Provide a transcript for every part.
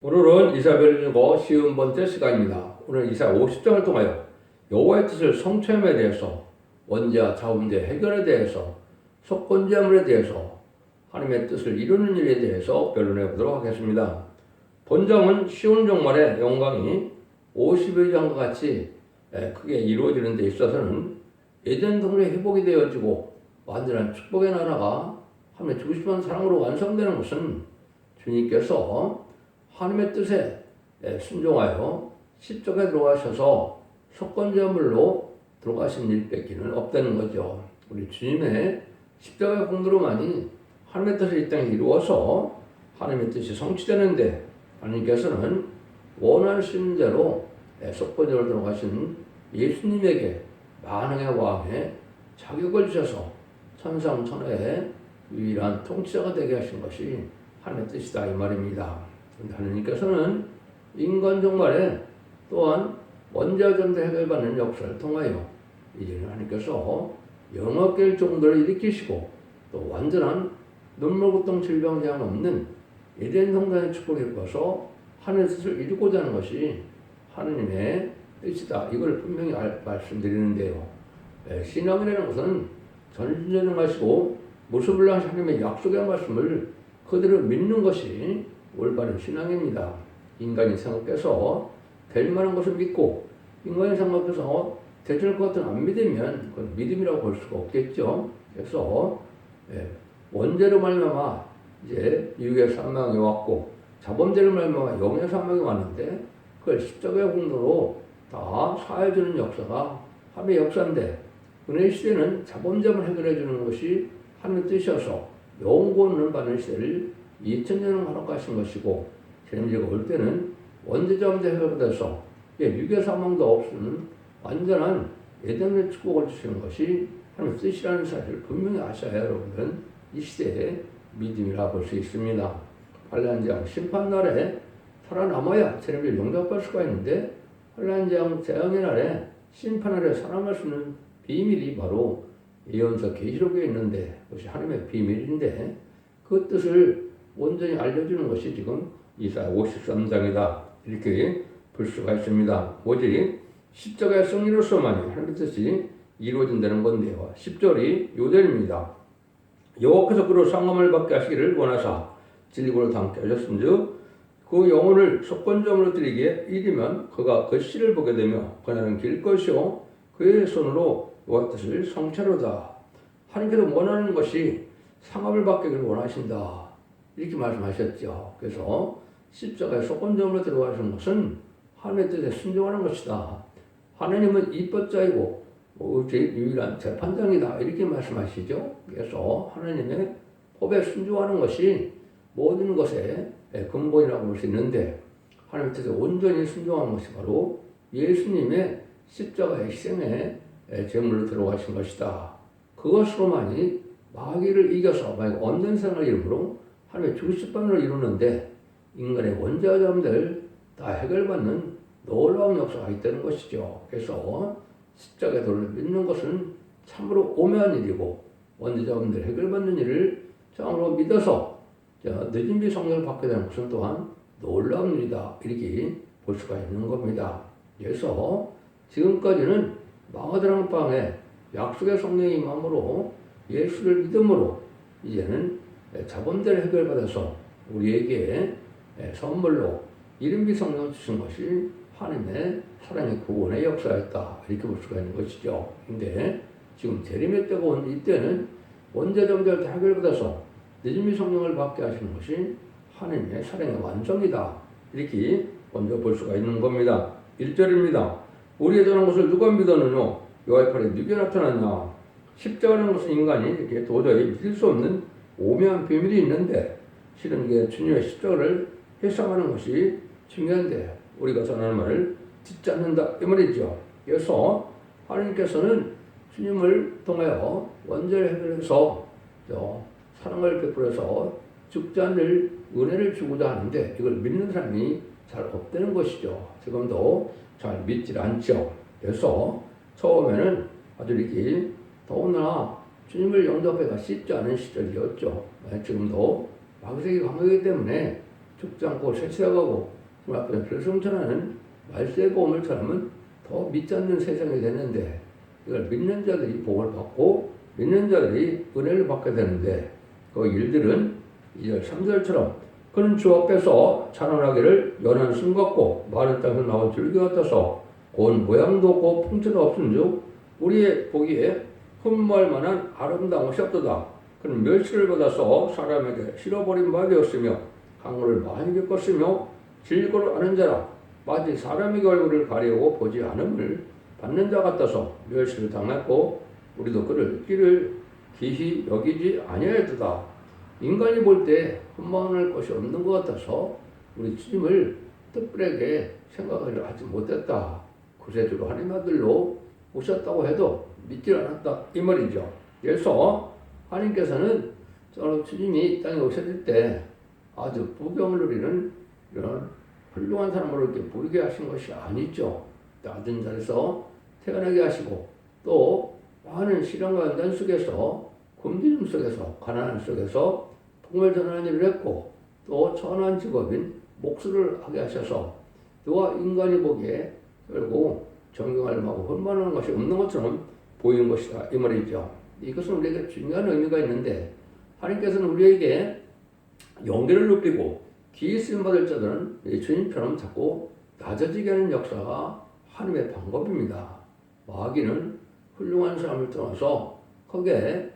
오늘은 이사야를 읽고 쉬운 번째 시간입니다. 오늘 이사야 50장을 통하여 여호와의 뜻을 성취함에 대해서, 원죄와 자문제 해결에 대해서, 속건제물에 대해서, 하나님의 뜻을 이루는 일에 대해서 변론해 보도록 하겠습니다. 본장은 쉬운 종말의 영광이 50여 장과 같이 크게 이루어지는 데 있어서는 에덴 동굴의 회복이 되어지고 완전한 축복의 나라가 하나님의 주시한 사랑으로 완성되는 것은 주님께서 하나님의 뜻에 순종하여 십자가에 들어가셔서 속건제물로 들어가신 일 뺏기는 없다는 거죠. 우리 주님의 십자가의 공로로만이 하나님의 뜻을 이 땅에 이루어서 하나님의 뜻이 성취되는데, 하나님께서는 원하시는 대로 속건제로 들어가신 예수님에게 만왕의 왕의 자격을 주셔서 천상천하의 유일한 통치자가 되게 하신 것이 하나님의 뜻이다 이 말입니다. 하나님께서는 인간 종말에 또한 원죄와 전대 해결받는 역사를 통하여 이제는 하나님께서 영업계일 정도를 일으키시고 또 완전한 눈물 고통 질병 재앙 없는 에덴 성전의 축복을 입어서 하늘의 뜻을 이루고자 하는 것이 하나님의 뜻이다. 이걸 분명히 말씀드리는데요. 신앙이라는 것은 전진전능하시고 무수불량하신 하나님의 약속의 말씀을 그대로 믿는 것이 올바른 신앙입니다. 인간이 생각해서 될 만한 것을 믿고 인간이 생각해서 되질 것 같은 안 믿으면 그건 믿음이라고 볼 수가 없겠죠. 그래서 원죄로 말미암아 이제 육의 사망이 왔고 자범죄로 말미암아 영의 사망이 왔는데 그걸 십자가의 공로로 다 사해주는 역사가 하나님의 역사인데, 은혜의 시대는 자범죄만 해결해 주는 것이 하나님의 뜻이어서 영구원을 받는 시대를 2000년을 허락하신 것이고, 재림제가 올 때는 원죄자범죄 해결받아서 육의 사망도 없는 완전한 에덴의 축복을 주시는 것이 하나님의 뜻이라는 사실을 분명히 아셔야 여러분들은 이 시대의 믿음이라 볼 수 있습니다. 환난재앙 심판날에 살아남아야 재림을 용납할 수가 있는데, 환난재앙 재앙의 날에 심판날에 살아남을 수 있는 비밀이 바로 예언서 계시록에 있는데, 그것이 하나님의 비밀인데 그 뜻을 온전히 알려주는 것이 지금 이사야 53장이다 이렇게 볼 수가 있습니다. 오직 십자가의 승리로서만이 하나님의 뜻이 이루어진다는 건데요. 10절이 요절입니다. 여호와께서 그로 상함을 받게 하시기를 원하사 진리고를 담게 하셨은즉 그 영혼을 속건제물로 드리기에 이르면 그가 그 씨를 보게 되며 그날은 길 것이요 그의 손으로 여호와의 뜻을 성취하로다. 하나님께서 원하는 것이 상함을 받기를 원하신다 이렇게 말씀하셨죠. 그래서 십자가에 속건제물로 들어가시는 것은 하나님의 뜻에 순종하는 것이다. 하나님은 입법자이고 오직 유일한 재판장이다 이렇게 말씀하시죠. 그래서 하나님의 법에 순종하는 것이 모든 것의 근본이라고 볼 수 있는데, 하나님의 뜻에 온전히 순종하는 것이 바로 예수님의 십자가의 희생에 제물로 들어가신 것이다. 그것으로만이 마귀를 이겨서 마귀가 없는 생을 이름으로 하나님의 주시판을 이루는데 인간의 원죄와 점들 다 해결받는 놀라운 역사가 있다는 것이죠. 그래서 십자가의 도를 믿는 것은 참으로 오묘한 일이고, 원죄자분들 해결받는 일을 참으로 믿어서 늦은 비 성령을 받게 되는 것은 또한 놀라운 일이다 이렇게 볼 수가 있는 겁니다. 그래서 지금까지는 마가다락 방에 약속의 성령이 임함으로 예수를 믿음으로 이제는 자범죄를 해결받아서 우리에게 선물로 이른비 성령을 주신 것이 하나님의 사랑의 구원의 역사였다 이렇게 볼 수가 있는 것이죠. 근데 지금 재림의 때가 온 이때는 원죄점들을 다 해결받아서 늦은비 성령을 받게 하시는 것이 하나님의 사랑의 완성이다 이렇게 먼저 볼 수가 있는 겁니다. 1절입니다. 우리의 전한 것을 누가 믿었느냐? 여호와의 팔에 누가 나타났냐? 십자가라는 것은 인간이 이렇게 도저히 믿을 수 없는 오묘한 비밀이 있는데, 실은 이게 주님의 십자가를 회상하는 것이 중요한데 우리가 전하는 말을 듣지 않는다 이 말이죠. 그래서 하나님께서는 주님을 통하여 원죄를 해결해서 사랑을 베풀어서 죽지 않을 은혜를 주고자 하는데 이걸 믿는 사람이 잘 없다는 것이죠. 지금도 잘 믿질 않죠. 그래서 처음에는 아주 이렇게 더구나 주님을 영접해가 쉽지 않은 시절이었죠. 지금도 마귀세계 강하기 때문에 죽지 않고 세세하고 정말 앞에 별성천하는 말세의 보험을 전하면 더 믿지 않는 세상이 됐는데 이걸 믿는 자들이 복을 받고 믿는 자들이 은혜를 받게 되는데 그 일들은 2절 3절처럼 그는 주 앞에서 찬원하기를 연한 숨 같고 마른 땅에서 나온 줄기 같아서 고운 모양도 없고 풍채도 없은즉 우리의 보기에 흠모할 만한 아름다운 것이 없도다. 그는 멸시를 받아서 사람에게 실어버린 바 되었으며 강물을 많이 겪었으며 질고를 아는 자라 마치 사람에게 얼굴을 가리우고 보지 않음을 받는 자 같아서 멸시를 당했고 우리도 그를 길을 기히 여기지 아니하였도다. 인간이 볼 때 흠모할 것이 없는 것 같아서 우리 주님을 특별하게 생각을 하지 못했다. 구세주로 하나님 아들로 오셨다고 해도 믿지 않았다 이 말이죠. 그래서 하나님께서는 주님이 이 땅에 오셨을 때 아주 부경을 누리는 이런 훌륭한 사람으로 이렇게 부르게 하신 것이 아니죠. 낮은 자리에서 태어나게 하시고 또 많은 시련과 연단 속에서 굶주림 속에서 가난한 속에서 복음을 전하는 일을 했고 또 천한 직업인 목수를 하게 하셔서 또한 인간이 보기에 결국 존경하려고 흠모하는 것이 없는 것처럼 보이는 것이다 이 말이죠. 이것은 우리에게 중요한 의미가 있는데 하나님께서는 우리에게 용기를 높이고 기회 쓰임 받을 자들은 주님처럼 자꾸 낮아지게 하는 역사가 하나님의 방법입니다. 마귀는 훌륭한 사람을 떠나서 거기에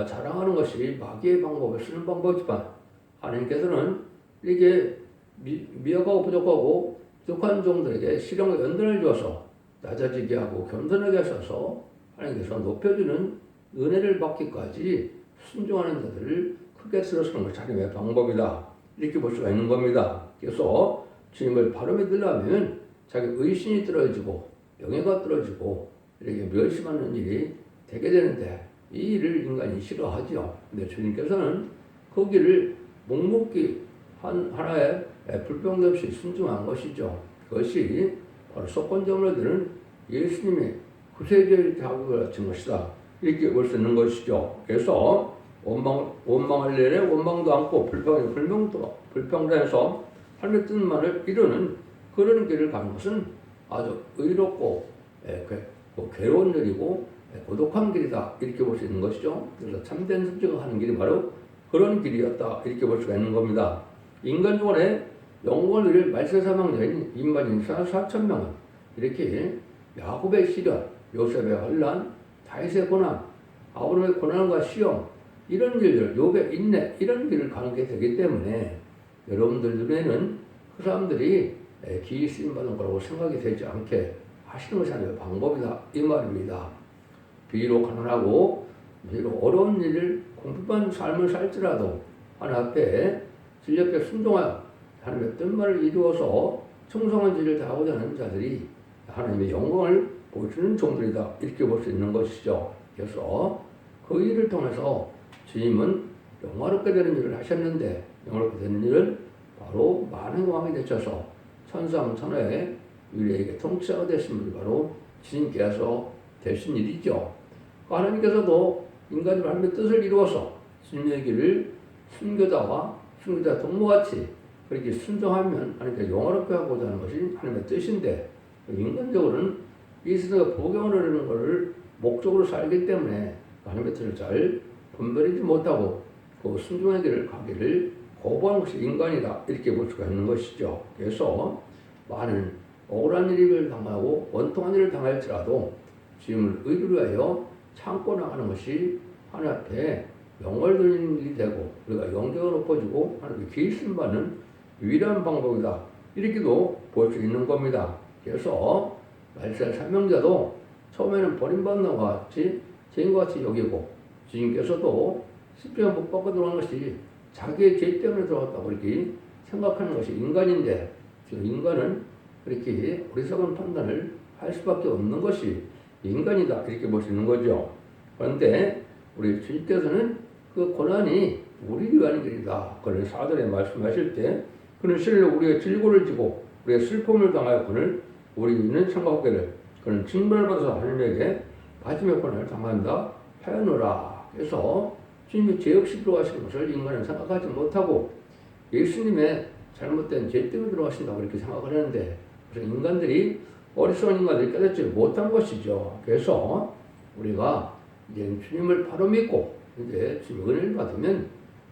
자랑하는 것이 마귀의 방법을 쓰는 방법이지만 하나님께서는 이게 미약하고 부족하고 부족한 종들에게 시련과 연단을 주어서 낮아지게 하고 겸손하게 하셔서 하나님께서 높여주는 은혜를 받기까지 순종하는 자들을 크게 쓰러서는 것이 하나님의 방법이다. 이렇게 볼 수가 있는 겁니다. 그래서 주님을 바로 믿으려면 자기 의신이 떨어지고 명예가 떨어지고 이렇게 멸시받는 일이 되게 되는데 이 일을 인간이 싫어하죠. 근데 주님께서는 그 길을 묵묵히 하나의 불평 없이 순종한 것이죠. 그것이 바로 속건점을 드는 예수님의 구세주의 자격을 갖춘 것이다. 이렇게 볼 수 있는 것이죠. 그래서 원망할 일에 원망도 않고 불평도 해서 하늘의 뜻만을 이루는 그런 길을 가는 것은 아주 의롭고 괴로운 일이고 고독한 길이다. 이렇게 볼 수 있는 것이죠. 그래서 참된 선지가 하는 길이 바로 그런 길이었다. 이렇게 볼 수가 있는 겁니다. 인간 중에 영광을 누릴 말세 사망자인 인간인 4,000명은 이렇게 야곱의 시련, 요셉의 환난, 다윗의 고난, 아브라함의 고난과 시험 이런 일들, 욥의 인내 이런 길을 가는 게 되기 때문에 여러분들 눈에는 그 사람들이 기회 쓰임 받은 거라고 생각이 되지 않게 하시는 것이 하나의 방법이다 이 말입니다. 비록 가난하고 비록 어려운 일을 공핍한 삶을 살지라도 하나님 앞에 진리 앞에 순종하여 하나님의 뜻만을 이루어서 충성한 일을 다하고자 하는 자들이 하나님의 영광을 보여주는 종들이다 이렇게 볼 수 있는 것이죠. 그래서 그 일을 통해서 주님은 영화롭게 되는 일을 하셨는데 영화롭게 되는 일은 바로 많은 왕이 되셔서 천삼천하에 우리에게 통치자가 되신 분이 바로 주님께서 되신 일이죠. 하나님께서도 인간으로 하나님의 뜻을 이루어서 주님의 길을 순교자와 순교자 동무같이 그렇게 순종하면 하나님께 영화롭게 하고자 하는 것이 하나님의 뜻인데 인간적으로는 이 세상에 복용을 하려는 것을 목적으로 살기 때문에 하나님의 뜻을 잘 분별하지 못하고 그 순종의 길을 가기를 거부하는 것이 인간이다 이렇게 볼 수가 있는 것이죠. 그래서 많은 억울한 일을 당하고 원통한 일을 당할지라도 주님을 의를 위하여 참고 나가는 것이 하나님 앞에 영광을 돌리는 일이 되고 우리가 영광을 높아지고 하나님께 기회를 받는 유일한 방법이다 이렇게도 볼 수 있는 겁니다. 그래서 말세 사명자도 처음에는 버림받는 것과 같이 죄인과 같이 여기고 주님께서도 십자가 못 박고 들어간 것이 자기의 죄 때문에 들어갔다고 이렇게 생각하는 것이 인간인데 지금 인간은 그렇게 어리석은 판단을 할 수밖에 없는 것이 인간이다 이렇게 볼 수 있는 거죠. 그런데 우리 주님께서는 그 고난이 우리를 위한 길이다. 그런 사절에 말씀하실 때 그는 실로 우리의 질고를 지고 우리의 슬픔을 당하여 그는 우리는 생각하기를 그는 징벌을 받아서 하나님에게 가짐의 고난을 당한다 하였노라. 그래서 주님이 죄 없이 들어가신 것을 인간은 생각하지 못하고 예수님의 잘못된 죄 때문에 들어가신다고 이렇게 생각을 하는데, 그래서 인간들이 어리석은 인간들이 깨닫지 못한 것이죠. 그래서 우리가 이제 주님을 바로 믿고 이제 주님 은혜를 받으면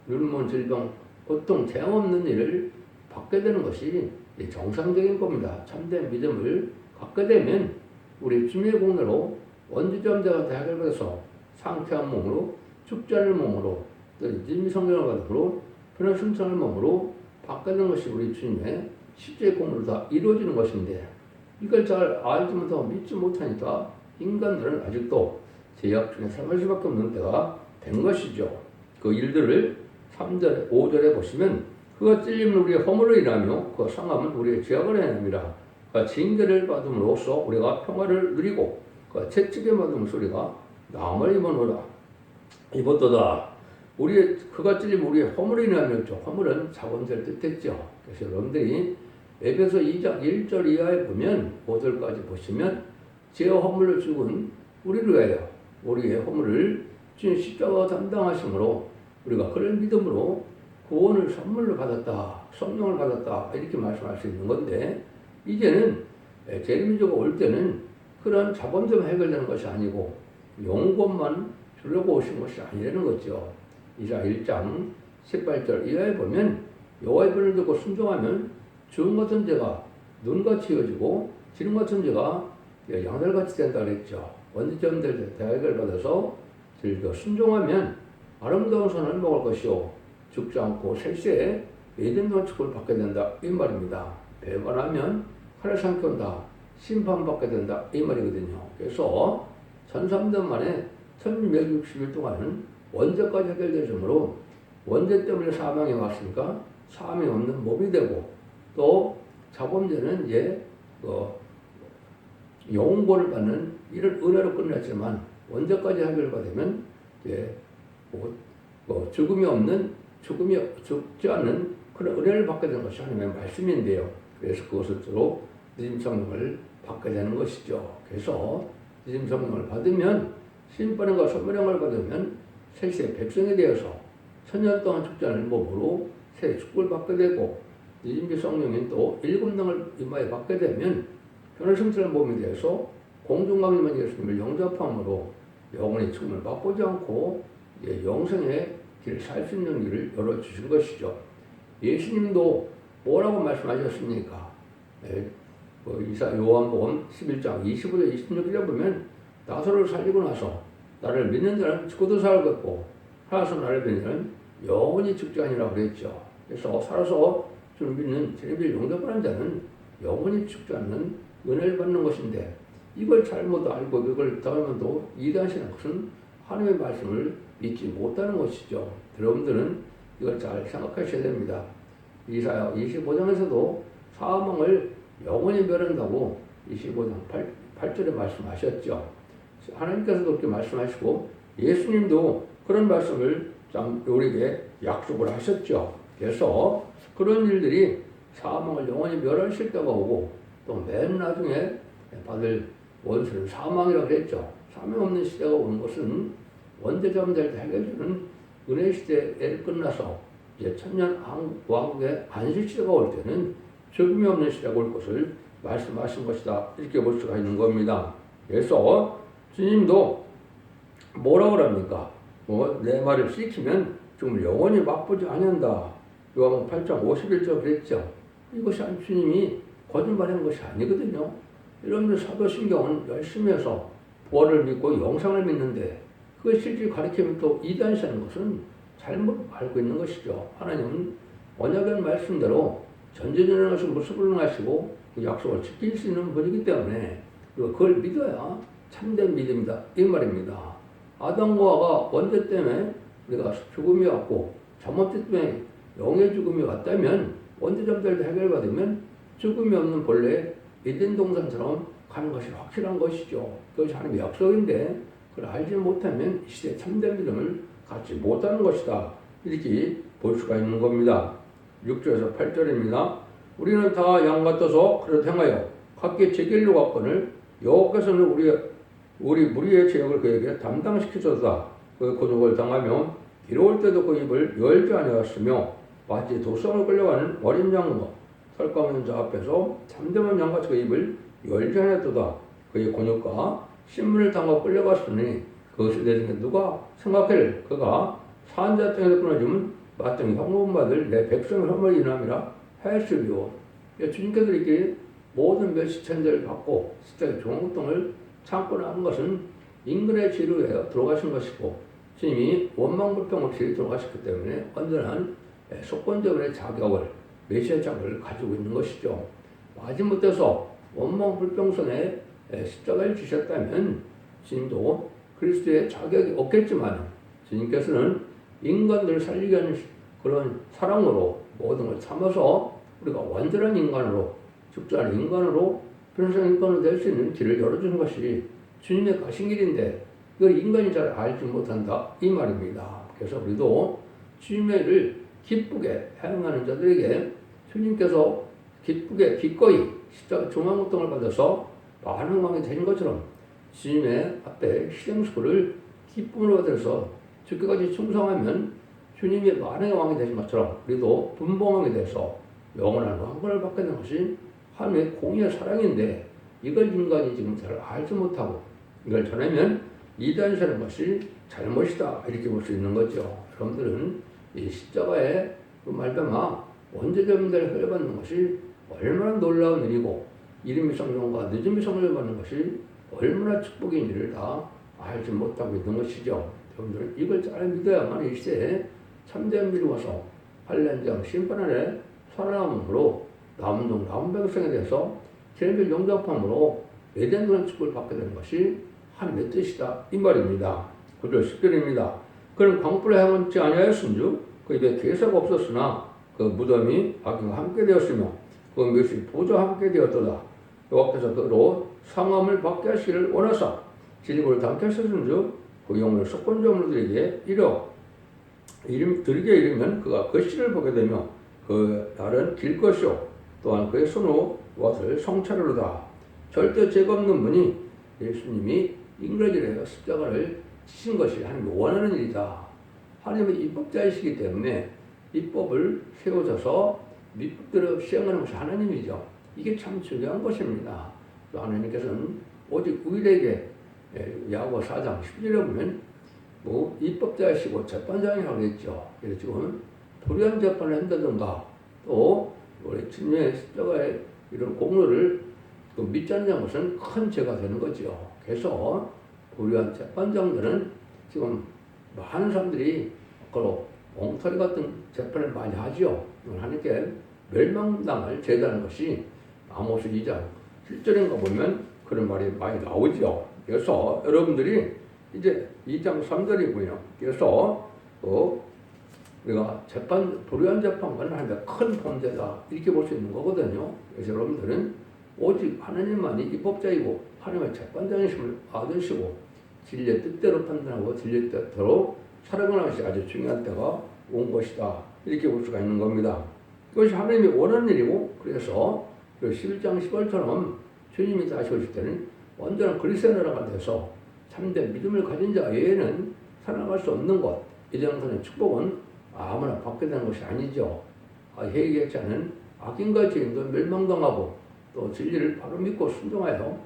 율무, 질병, 고통, 재앙 없는 일을 받게 되는 것이 정상적인 겁니다. 참된 믿음을 갖게 되면 우리 주님의 공로로 원죄점자가 해결받아서 상쾌한 몸으로, 죽지 않을 몸으로, 또 진미 성령을 받음으로 편한 승천할 몸으로 바뀌는 것이 우리 주님의 십자의 공로로 다 이루어지는 것인데, 이걸 잘 알지 못하고 믿지 못하니까 인간들은 아직도 죄악 중에 살아갈 수밖에 없는 때가 된 것이죠. 그 일들을 3절, 5절에 보시면 그가 찔림은 우리의 허물로 인하며 그 상함은 우리의 죄악을 해냅니다. 그 징계를 받음으로써 우리가 평화를 누리고 그 채찍에 받음으로써 우리가 나음을 입어노라. 입었도다. 그가 찔림 우리의 허물로 인하며였죠. 허물은 자본죄를 뜻했죠. 그래서 여러분들이 에베소 2장 1절 이하에 보면 5절까지 보시면 죄와 허물로 죽은 우리를 위하여 우리의 허물을 주님 십자가가 담당하심으로 우리가 그런 믿음으로 구원을 선물로 받았다, 성령을 받았다 이렇게 말씀할 수 있는 건데, 이제는 재림주가 올 때는 그런 자본점 해결되는 것이 아니고 영권만 주려고 오신 것이 아니라는 거죠. 이사 1장 18절 이하에 보면 여호와의 불을 듣고 순종하면 주음 같은 죄가 눈같이 이어지고 지름 같은 죄가 양날같이 된다 그랬죠. 원죄점들 대학을 받아서 즐겨 순종하면 아름다운 선을 먹을 것이요 죽지 않고 셀시에 에덴 축복을 받게 된다 이 말입니다. 배반하면 칼을 삼켜온다, 심판받게 된다 이 말이거든요. 그래서 1300년 만에 1660일 동안은 원죄까지 해결되므로 원죄 때문에 사망이 왔으니까 사망이 없는 몸이 되고, 또 자범죄는 이제 영원권을 받는 이런 은혜로 끝났지만 원죄까지 해결받으면 이제 죽지 않는 그런 은혜를 받게 되는 것이 하나님의 말씀인데요. 그래서 그것을 주로 늦은 성령을 받게 되는 것이죠. 그래서 늦은 성령을 받으면 심판과 소멸형을 받으면 셋의 백성이 되어서 천년 동안 죽지 않을 몸으로 새 축복을 받게 되고, 늦은 성령인 또 일곱 능을 임하에 받게 되면 변화 승천의 몸이 되어서 공중강림한 예수님을 영접함으로 영원히 죽음을 맛보지 않고 영생의 길을 살 수 있는 길을 열어주신 것이죠. 예수님도 뭐라고 말씀하셨습니까? 이사 요한복음 11장 25절 26절에 보면 나사로를 살리고 나서 나를 믿는 자는 죽어도 살겠고 살아서 나를 믿는 자는 영원히 죽지 아니라고 그랬죠. 그래서 살아서 주를 믿는 죄를 용납하는 자는 영원히 죽지 않는 은혜를 받는 것인데, 이걸 잘못 알고 이걸 다음에도 이해하시는 것은 하나님의 말씀을 믿지 못하는 것이죠. 여러분들은 이걸 잘 생각하셔야 됩니다. 이사야 25장에서도 사망을 영원히 멸한다고 25장 8절에 말씀하셨죠. 하나님께서도 그렇게 말씀하시고 예수님도 그런 말씀을 우리에게 약속을 하셨죠. 그래서 그런 일들이 사망을 영원히 멸하실 때가 오고, 또 맨 나중에 받을 원수는 사망이라고 했죠. 사망 없는 시대가 오는 것은 원죄자들 해결되는 은혜 시대에 끝나서 이제 천년 왕국의 안식 시대가 올 때는 죽음이 없는 시대가 올 것을 말씀하신 것이다 이렇게 볼 수가 있는 겁니다. 그래서 주님도 뭐라고 합니까? 내 말을 지키면 죽음을 영원히 맛보지 않는다. 요한복음 8장 51절 그랬죠. 이것이 주님이 거짓말하는 것이 아니거든요. 여러분들 사도신경은 열심히 해서 부활을 믿고 영상을 믿는데 그걸 실제 가르치면 또 이단시하는 것은 잘못 알고 있는 것이죠. 하나님은 언약의 말씀대로 전제전능하신 모습을 하시고 그 약속을 지킬 수 있는 분이기 때문에 그걸 믿어야 참된 믿음이다 이 말입니다. 아담과 하와가 원죄 때문에 우리가 죽음이 왔고 잘못죄 때문에 영의 죽음이 왔다면 원죄점들도 해결받으면 죽음이 없는 본래 에덴 동산처럼 가는 것이 확실한 것이죠. 그것이 하나님의 약속인데 그걸 알지 못하면 이 시대의 참된 믿음을 갖지 못하는 것이다 이렇게 볼 수가 있는 겁니다. 6절에서 8절입니다. 우리는 다 양 같아서 그릇 행하여 각기 제 길로 갔거늘 여호와께서는 우리 무리의 죄악을 그에게 담당시키소서다. 그 곤욕을 당하며 괴로울 때도 그 입을 열지 아니하였으며 마치 도성을 끌려가는 어린 양과 설까먹는 자 앞에서 참되면 양같이 그 입을 열지 않았도다. 그의 곤욕과 신문을 당하고 끌려갔으니 그것을 내중에 누가 생각할 그가 산자 땅에서 끊어지면 마땅히 형벌받을 내 백성의 혐오를 인함이라 하였으리요. 주님께서 이렇게 모든 멸시천대를 받고 십자가의 종고통을 참고 나온 것은 인간의 죄로 인하여 들어가신 것이고 주님이 원망불평 없이 들어가셨기 때문에 완전한 속건적인 자격을 메시아 자격을 가지고 있는 것이죠. 마지못해서 원망불평선에 십자가를 지셨다면 주님도 그리스도의 자격이 없겠지만 주님께서는 인간들을 살리게 하는 그런 사랑으로 모든 걸 참아서 우리가 완전한 인간으로 죽지 않은 인간으로 변호사의 인간으로 될 수 있는 길을 열어주는 것이 주님의 가신 길인데 이걸 인간이 잘 알지 못한다 이 말입니다. 그래서 우리도 주님의 일을 기쁘게 행하는 자들에게 주님께서 기쁘게 기꺼이 십자가 중앙고통을 받아서 많은 왕이 되는 것처럼 주님의 앞에 희생수고를 기쁨으로 받아서 죽기까지 충성하면 주님이 만왕의 왕이 되신 것처럼 우리도 분봉왕이 돼서 영원한 왕권을 받게 되는 것이 하나님의 공의의 사랑인데 이걸 인간이 지금 잘 알지 못하고 이걸 전하면 이단시하는 것이 잘못이다 이렇게 볼 수 있는 거죠. 여러분들은 이 십자가의 그 말씀아 원죄자들을 흘려받는 것이 얼마나 놀라운 일이고 이름이 성령과 늦음이 성령을 받는 것이 얼마나 축복인 일을 다 알지 못하고 있는 것이죠. 여러분들은 이걸 잘 믿어야만 이 시대에 참된 믿음으로서 한란장 심판안에 살아남음으로 남동 남은 백성에 대해서 죄를 용납함으로 외den도는 축복을 받게 되는 것이 하나님의 뜻이다 이 말입니다. 9절 10절입니다. 그는 광불에 향하지 아니하였은즉 그 입에 괴사가 없었으나 그 무덤이 악인과 함께 되었으며 그 묘시 보좌와 함께 되었도다. 여호와께서 그로 상함을 받게 하시기를 원하사 진리를 담게 하셨은즉 그 영혼을 속건조물들에게 드리게 이르면 그가 그 씨를 보게 되며 그 날은 길 것이요 또한 그의 손으로 무엇을 성찰하로다. 절대 죄가 없는 분이 예수님이 인간이라서 십자가를 지신 것이 하나님이 원하는 일이다. 하나님의 입법자이시기 때문에 입법을 세우셔서 밑법대로 시행하는 것이 하나님이죠. 이게 참 중요한 것입니다. 또 하나님께서는 오직 우리에게 야고보서 4장 10절에 보면 뭐 입법자이시고 재판장이라고 했죠. 그래서 지금 불의한 재판을 한다든가 또 우리 주님의 십자가의 이런 공로를 믿지 않는 것은 큰 죄가 되는 거죠. 그래서 불의한 재판장들은 지금 많은 사람들이 그로 엉터리 같은 재판을 많이 하죠. 하나님께 멸망당할 죄라는 것이 아모스 2장 7절인가 보면 그런 말이 많이 나오죠. 그래서 여러분들이 이제 2장 3절이고요. 그래서 우리가 불의한 재판과는 하나님의 큰 범죄다 이렇게 볼 수 있는 거거든요. 그래서 여러분들은 오직 하나님만이 입법자이고 하나님의 재판장이심을 받으시고 진리의 뜻대로 판단하고 진리의 뜻대로 살아가는 것이 아주 중요한 때가 온 것이다 이렇게 볼 수가 있는 겁니다. 그것이 하나님이 원하는 일이고 그래서 11장 10절처럼 주님이 다시 오실 때는 완전한 그리스도의 나라가 돼서 참된 믿음을 가진 자 외에는 살아갈 수 없는 것 이 정도의 축복은 아무나 받게 되는 것이 아니죠. 회개하지 않은 악인과 죄인도 멸망당하고 또 진리를 바로 믿고 순종하여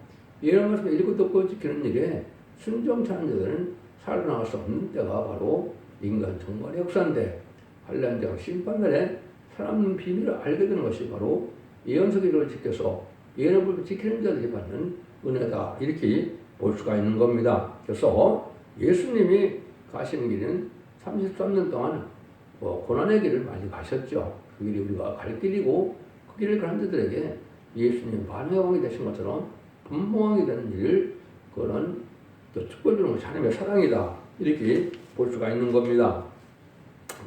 이런 말씀을 읽고 듣고 지키는 일에 순종치 않은 자들은 살아나갈 수 없는 때가 바로 인간 정말의 역사인데 한란장 심판날에 살아남는 비밀을 알게 되는 것이 바로 예언서의 일을 지켜서 예언을 지키는 자들이 받는 은혜다 이렇게 볼 수가 있는 겁니다. 그래서 예수님이 가시는 길은 33년 동안 고난의 길을 많이 가셨죠. 그 길이 우리가 갈 길이고 그 길을 가는 자들에게 예수님 만왕의 왕이 되신 것처럼 분봉왕이 되는 일을 그런 축복을 주는 것이 하나님의 사랑이다 이렇게 볼 수가 있는 겁니다.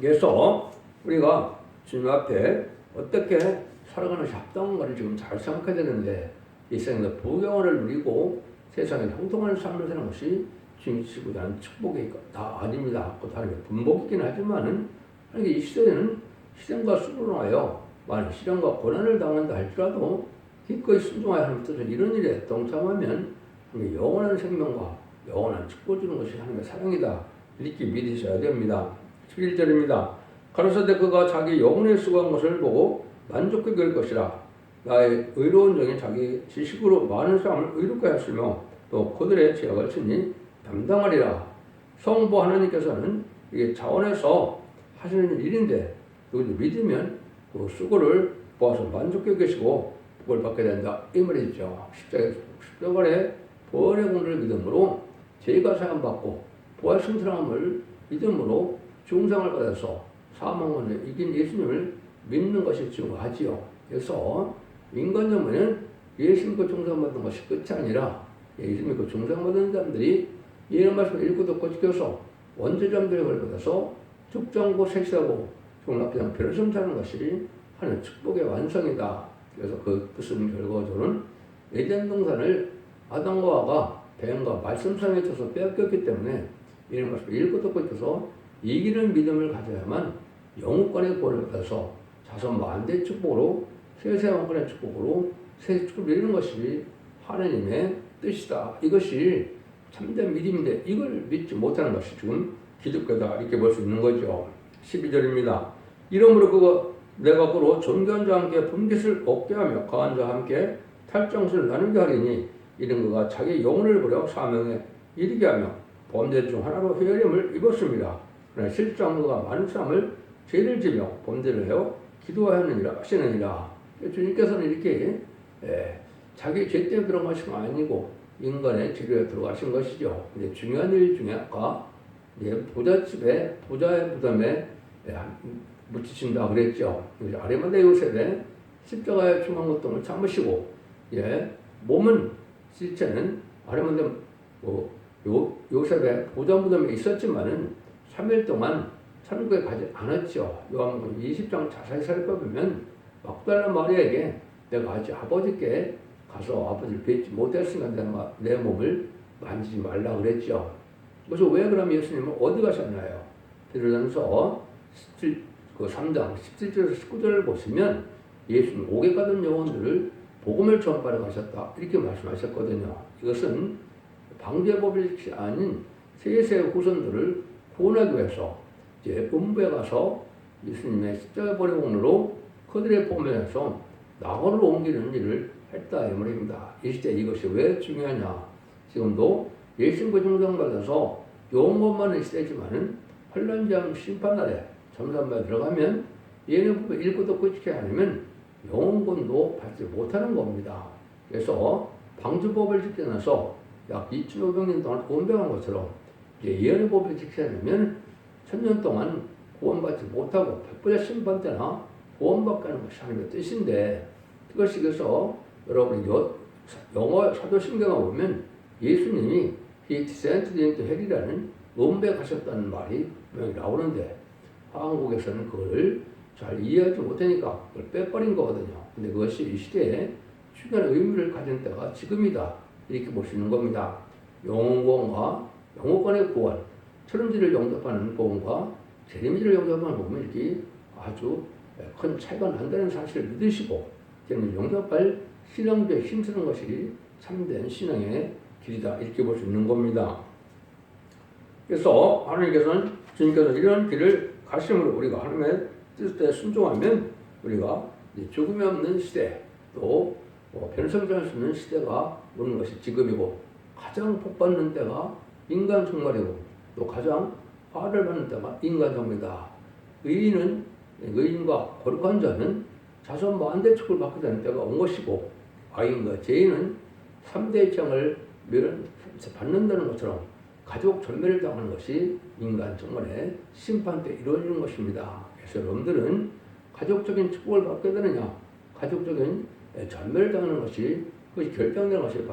그래서 우리가 주님 앞에 어떻게 살아가는 것이 합당한가를 지금 잘 생각해야 되는데 이 세상에서 부귀영화를 누리고 세상에 형통하는 삶을 사는 것이 주님이 주시고 대한 축복이 다 아닙니다. 그 다음에 분복이긴 하지만은 이 시대에는 시련과 순종하여 많은 시련과 고난을 당한다 할지라도 기꺼이 순종하여 하는 뜻을 이런 일에 동참하면 영원한 생명과 영원한 축복을 주는 것이 하나님의 사랑이다. 이렇게 믿으셔야 됩니다. 11절입니다. 가로사대 그가 자기 영혼에 수고한 것을 보고 만족하게 될 것이라. 나의 의로운 종이 자기 지식으로 많은 사람을 의롭게 하였으며 또 그들의 죄악을 친히 담당하리라. 성부 하나님께서는 이게 자원해서 하시는 일인데 누구든지 믿으면 그 수고를 보아서 만족해 계시고 복을 받게 된다 이 말이죠. 십자가의 부활의 공로를 믿음으로 죄가 사함받고 부활 승천함을 믿음으로 중상을 받아서 사망을 이긴 예수님을 믿는 것이 중요하지요. 그래서 인간적으로는 예수 믿고 중상받는 것이 끝이 아니라 예수 믿고 중상받은 사람들이 이런 말씀을 읽고 듣고 지켜서 원죄자들의 벌을 받아서 죽정고 세시하고 종락장 별을 성사하는 것이 하나님의 축복의 완성이다. 그래서 그 뜻은 결과적으로는 에덴 동산을 아담과 하와가 뱀과 말씀상에 쳐서 빼앗겼기 때문에 이런 말씀을 읽고 듣고 있어서 이기는 믿음을 가져야만 영국간의 구원을 받아서 자손 만대의 축복으로 세세왕권의 축복으로 새 축복을 이루는 것이 하나님의 뜻이다. 이것이 참된 믿음인데 이걸 믿지 못하는 것이 지금 기독교다 이렇게 볼 수 있는 거죠. 12절입니다. 이러므로 그가 내가 그로 존귀한 자와 함께 분깃을 얻게 하며 강한 자와 함께 탈장수를 나누게 하리니 이런 그가 자기 영혼을 버려 사명에 이르게 하며 범죄 중 하나로 회개함을 입었습니다. 그러나 실상 그가 많은 사람을 죄를 지며 범죄를 하여 기도하였느니라 하시느니라. 주님께서는 이렇게 자기 죄 때문에 들어가신 건 아니고 인간의 죄로 들어가신 것이죠. 근데 중요한 일 중에 아까 부잣집에 부자의 부담에 묻히신다 그랬죠. 아리마대 요셉의 십자가의 중앙고통을 참으시고 몸은 실제는 아리마대 요셉의 부자 무덤에 있었지만은 3일 동안 천국에 가지 않았죠. 요한복음 20장 자세히 살펴보면 막달라 마리아에게 내가 아직 아버지께 가서 아버지를 뵙지 못했으니까 내 몸을 만지지 말라 그랬죠. 그래서 왜 그럼 예수님은 어디 가셨나요? 베드로전서 3장 17절에서 19절을 보시면 예수님 옥에 가던 영혼들을 복음을 전파하러 가셨다 이렇게 말씀하셨거든요. 이것은 방제법이 아닌 세세의 후손들을 구원하기 위해서 이제 음부에 가서 예수님의 십자가 버린 공로로 그들의 보면서 낙원으로 옮기는 일을 했다 이 말입니다. 이 시대 이것이 왜 중요하냐? 지금도 예수님과 중상받아서 영원 많은 시대지만은 환란장 심판날에 점산반에 들어가면 얘네 보면 읽고 듣고 지켜야 하면 영원권도 받지 못하는 겁니다. 그래서 방주법을 지켜놔서 약 2,500년 동안 구원당한 것처럼 이제 예언의 법을 지켜내면 1000년 동안 구원받지 못하고 백보자 심판 때나 구원받게 하는 것이 하나님의 뜻인데 그것이 그래서 여러분이 영어 사도신경에 보면 예수님이 He descended into hell이라는 음부에 가셨다는 말이 분명히 나오는데 한국에서는 그걸 잘 이해하지 못하니까 그걸 빼버린 거거든요. 근데 그것이 이 시대에 중요한 의미를 가진 때가 지금이다. 이렇게 볼 수 있는 겁니다. 영혼과 영혼간의 구원, 철음지를 영접하는 복음과 재림지를 영접하는 복음은 이렇게 아주 큰 차이가 난다는 사실을 믿으시고 그러면 영접할 신앙에 힘쓰는 것이 참된 신앙의 길이다. 이렇게 볼 수 있는 겁니다. 그래서 하나님께서는 주님께서 이런 길을 가심으로 우리가 하나님의 뜻에 순종하면 우리가 죽음이 없는 시대 또 변성할 수 있는 시대가 오는 것이 지금이고 가장 복받는 때가 인간 종말이고 또 가장 화를 받는 때가 인간 종말이다. 의인과 거룩한 자는 자손 만대 축을 받게 되는 때가 온 것이고 악인과 죄인은 3대 장을 받는다는 것처럼 가족 전멸을 당하는 것이 인간 정말의 심판 때 이루어지는 것입니다. 그래서 여러분들은 가족적인 축복을 받게 되느냐 가족적인 전멸을 당하는 것이 그것이 결정되는 것이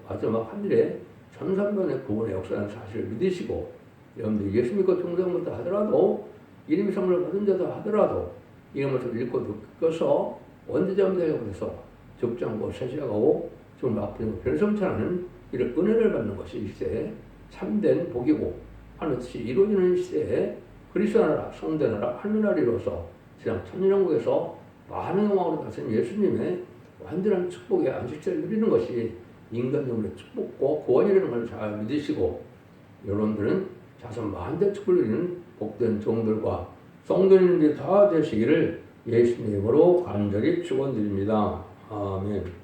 마지막 하늘의 천상변의 구원의 역사라는 사실을 믿으시고 여러분들 예수 믿고 종성부터 하더라도 이름의 선물을 받은 자도 하더라도 이름을 읽고 듣고서 원죄자문대에 보내서 적장고 세시하고 좀 앞으로 별성찬하는 이런 은혜를 받는 것이 이 시대에 참된 복이고 하는 뜻이 이루어지는 시대에 그리스도 나라, 성대 나라, 하늘나라 이루어서 지상 천년왕국에서 많은 영광으로 다스린 예수님의 완전한 축복의 안식처를 누리는 것이 인간적으로 축복과 구원이라는 걸 잘 믿으시고 여러분들은 자손 만대 축복을 누리는 복된 종들과 성도님들이 다 되시기를 예수님으로 간절히 축원드립니다. 아멘.